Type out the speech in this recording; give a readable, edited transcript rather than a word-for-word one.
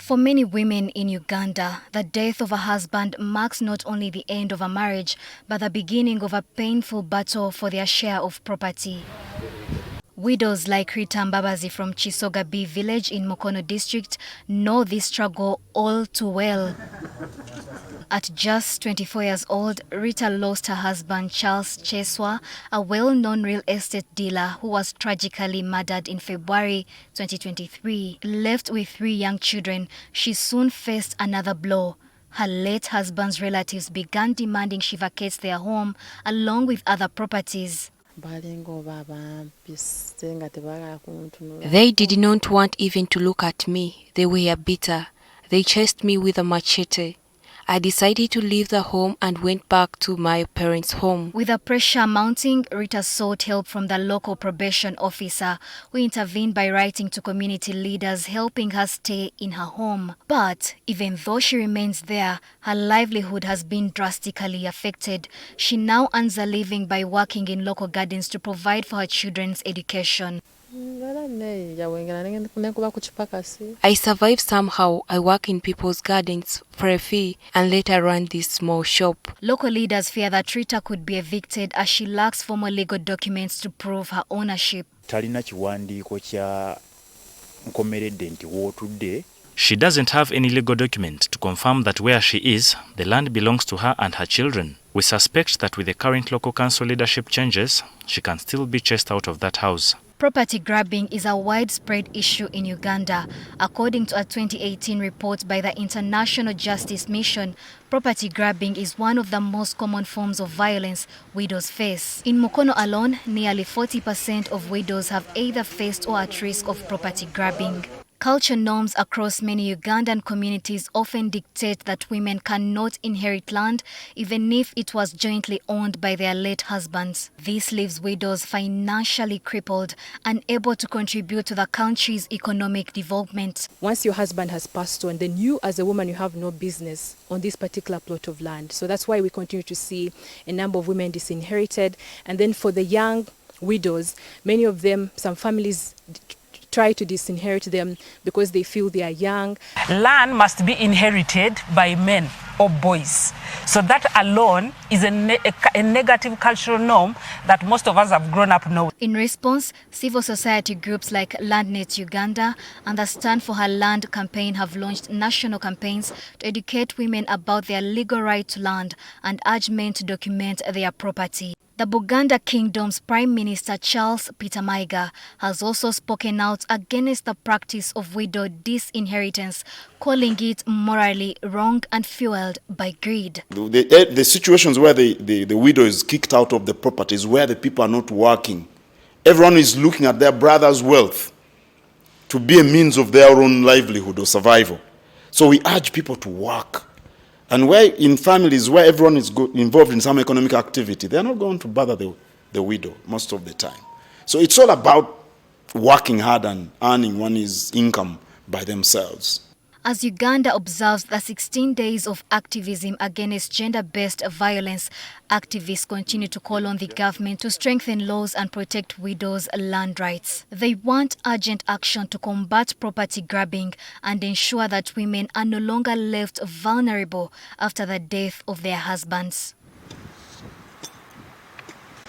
For many women in Uganda, the death of a husband marks not only the end of a marriage, but the beginning of a painful battle for their share of property. Widows like Rita Mbabazi from Chisoga B village in Mukono district know this struggle all too well. At just 24 years old, Rita lost her husband Charles Cheswa, a well-known real estate dealer who was tragically murdered in February 2023. Left with 3 young children, she soon faced another blow. Her late husband's relatives began demanding she vacates their home along with other properties. They did not want even to look at me. They were bitter. They chased me with a machete. I decided to leave the home and went back to my parents' home. With the pressure mounting, Rita sought help from the local probation officer, who intervened by writing to community leaders, helping her stay in her home. But even though she remains there, her livelihood has been drastically affected. She now earns a living by working in local gardens to provide for her children's education. I survive somehow. I work in people's gardens for a fee and later run this small shop. Local leaders fear that Rita could be evicted as she lacks formal legal documents to prove her ownership. She doesn't have any legal document to confirm that where she is, the land belongs to her and her children. We suspect that with the current local council leadership changes, she can still be chased out of that house. Property grabbing is a widespread issue in Uganda. According to a 2018 report by the International Justice Mission, property grabbing is one of the most common forms of violence widows face. In Mukono alone, nearly 40% of widows have either faced or at risk of property grabbing. Culture norms across many Ugandan communities often dictate that women cannot inherit land even if it was jointly owned by their late husbands. This leaves widows financially crippled, unable to contribute to the country's economic development. Once your husband has passed on, then you as a woman, you have no business on this particular plot of land. So that's why we continue to see a number of women disinherited. And then for the young widows, many of them, some families try to disinherit them because they feel they are young. Land must be inherited by men or boys. So that alone is a negative cultural norm that most of us have grown up knowing. In response, civil society groups like Landless Uganda and the Stand for Her Land campaign have launched national campaigns to educate women about their legal right to land and urge men to document their property. The Buganda Kingdom's Prime Minister Charles Peter Mayiga has also spoken out against the practice of widow disinheritance, calling it morally wrong and fueled by greed. The situations where the widow is kicked out of the properties, where the people are not working, everyone is looking at their brother's wealth to be a means of their own livelihood or survival. So we urge people to work. And where in families where everyone is involved in some economic activity, they're not going to bother the widow most of the time. So it's all about working hard and earning one's income by themselves. As Uganda observes the 16 days of activism against gender-based violence, activists continue to call on the government to strengthen laws and protect widows' land rights. They want urgent action to combat property grabbing and ensure that women are no longer left vulnerable after the death of their husbands.